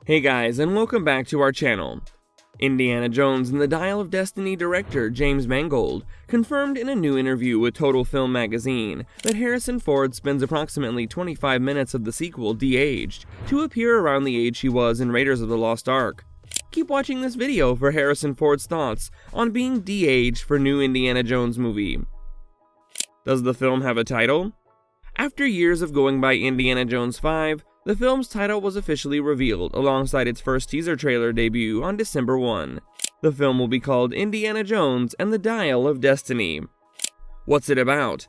Hey guys, and welcome back to our channel. Indiana Jones and the Dial of Destiny director James Mangold confirmed in a new interview with Total Film magazine that Harrison Ford spends approximately 25 minutes of the sequel de-aged to appear around the age he was in Raiders of the Lost Ark. Keep watching this video for Harrison Ford's thoughts on being de-aged for new Indiana Jones movie. Does the film have a title? After years of going by Indiana Jones 5, the film's title was officially revealed alongside its first teaser trailer debut on December 1. The film will be called Indiana Jones and the Dial of Destiny. What's it about?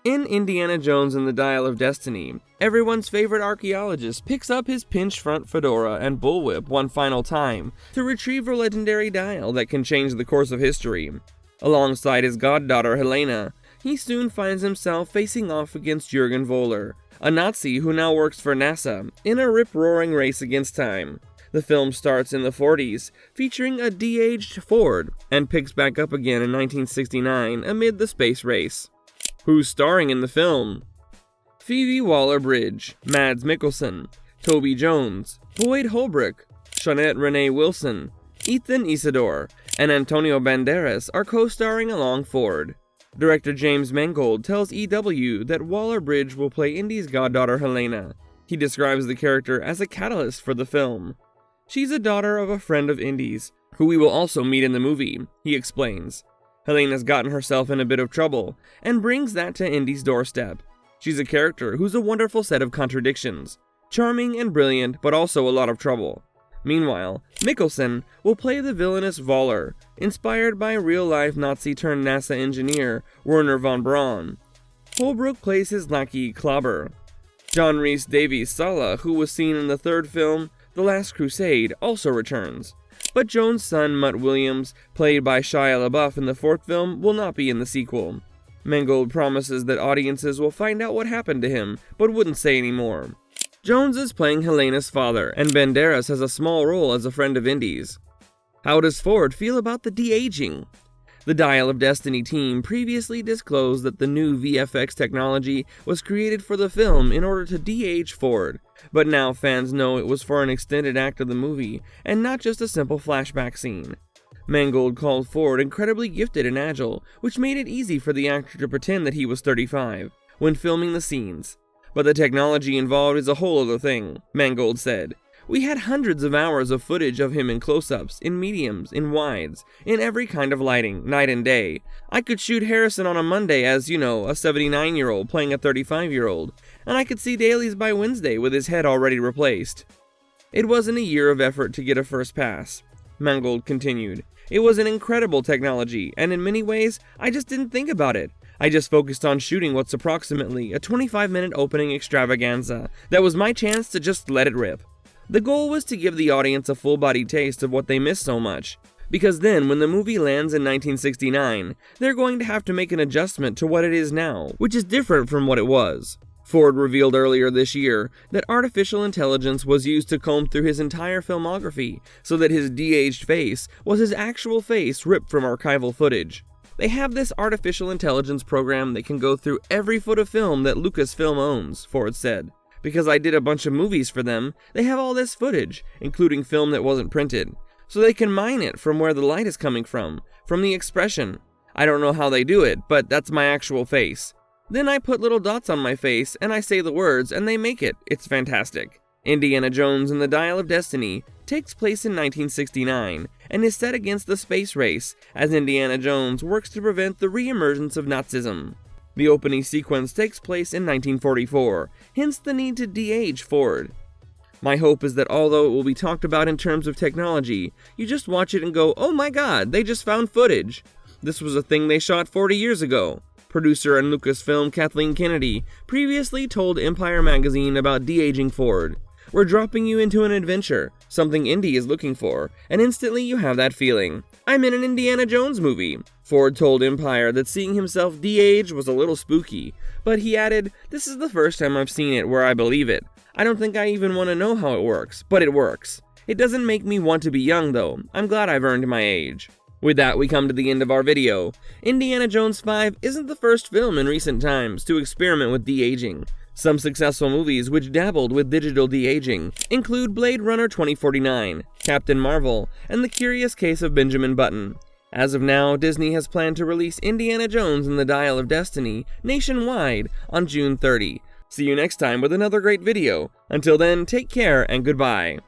In Indiana Jones and the Dial of Destiny, everyone's favorite archaeologist picks up his pinched front fedora and bullwhip one final time to retrieve a legendary dial that can change the course of history. Alongside his goddaughter Helena, he soon finds himself facing off against Jürgen Voller, a Nazi who now works for NASA, in a rip-roaring race against time. The film starts in the 40s, featuring a de-aged Ford, and picks back up again in 1969 amid the space race. Who's starring in the film? Phoebe Waller-Bridge, Mads Mikkelsen, Toby Jones, Boyd Holbrook, Shawnette Renee Wilson, Ethan Isidore, and Antonio Banderas are co-starring along Ford. Director James Mangold tells EW that Waller-Bridge will play Indy's goddaughter Helena. He describes the character as a catalyst for the film. She's a daughter of a friend of Indy's, who we will also meet in the movie, he explains. Helena's gotten herself in a bit of trouble, and brings that to Indy's doorstep. She's a character who's a wonderful set of contradictions. Charming and brilliant, but also a lot of trouble. Meanwhile, Mikkelsen will play the villainous Voller, inspired by real-life Nazi-turned-NASA engineer Werner von Braun. Holbrook plays his lackey Klobber. John Rhys Davies Sala, who was seen in the third film, The Last Crusade, also returns. But Jones' son Mutt Williams, played by Shia LaBeouf in the fourth film, will not be in the sequel. Mangold promises that audiences will find out what happened to him, but wouldn't say any more. Jones is playing Helena's father, and Banderas has a small role as a friend of Indy's. How does Ford feel about the de-aging? The Dial of Destiny team previously disclosed that the new VFX technology was created for the film in order to de-age Ford, but now fans know it was for an extended act of the movie, and not just a simple flashback scene. Mangold called Ford incredibly gifted and agile, which made it easy for the actor to pretend that he was 35 when filming the scenes. But the technology involved is a whole other thing, Mangold said. We had hundreds of hours of footage of him in close-ups, in mediums, in wides, in every kind of lighting, night and day. I could shoot Harrison on a Monday as, a 79-year-old playing a 35-year-old, and I could see dailies by Wednesday with his head already replaced. It wasn't a year of effort to get a first pass, Mangold continued. It was an incredible technology, and in many ways, I just didn't think about it. I just focused on shooting what's approximately a 25-minute opening extravaganza. That was my chance to just let it rip. The goal was to give the audience a full-bodied taste of what they missed so much. Because then, when the movie lands in 1969, they're going to have to make an adjustment to what it is now, which is different from what it was. Ford revealed earlier this year that artificial intelligence was used to comb through his entire filmography, so that his de-aged face was his actual face ripped from archival footage. They have this artificial intelligence program that can go through every foot of film that Lucasfilm owns, Ford said. Because I did a bunch of movies for them, they have all this footage, including film that wasn't printed. So they can mine it from where the light is coming from the expression. I don't know how they do it, but that's my actual face. Then I put little dots on my face, and I say the words, and they make it. It's fantastic. Indiana Jones and the Dial of Destiny takes place in 1969 and is set against the space race as Indiana Jones works to prevent the re-emergence of Nazism. The opening sequence takes place in 1944, hence the need to de-age Ford. My hope is that although it will be talked about in terms of technology, you just watch it and go, oh my god, they just found footage. This was a thing they shot 40 years ago. Producer and Lucasfilm Kathleen Kennedy previously told Empire magazine about de-aging Ford. We're dropping you into an adventure, something Indy is looking for, and instantly you have that feeling. I'm in an Indiana Jones movie. Ford told Empire that seeing himself de-age was a little spooky, but he added, this is the first time I've seen it where I believe it. I don't think I even want to know how it works, but it works. It doesn't make me want to be young though. I'm glad I've earned my age. With that, we come to the end of our video. Indiana Jones 5 isn't the first film in recent times to experiment with de-aging. Some successful movies which dabbled with digital de-aging include Blade Runner 2049, Captain Marvel, and The Curious Case of Benjamin Button. As of now, Disney has planned to release Indiana Jones and the Dial of Destiny nationwide on June 30. See you next time with another great video. Until then, take care and goodbye.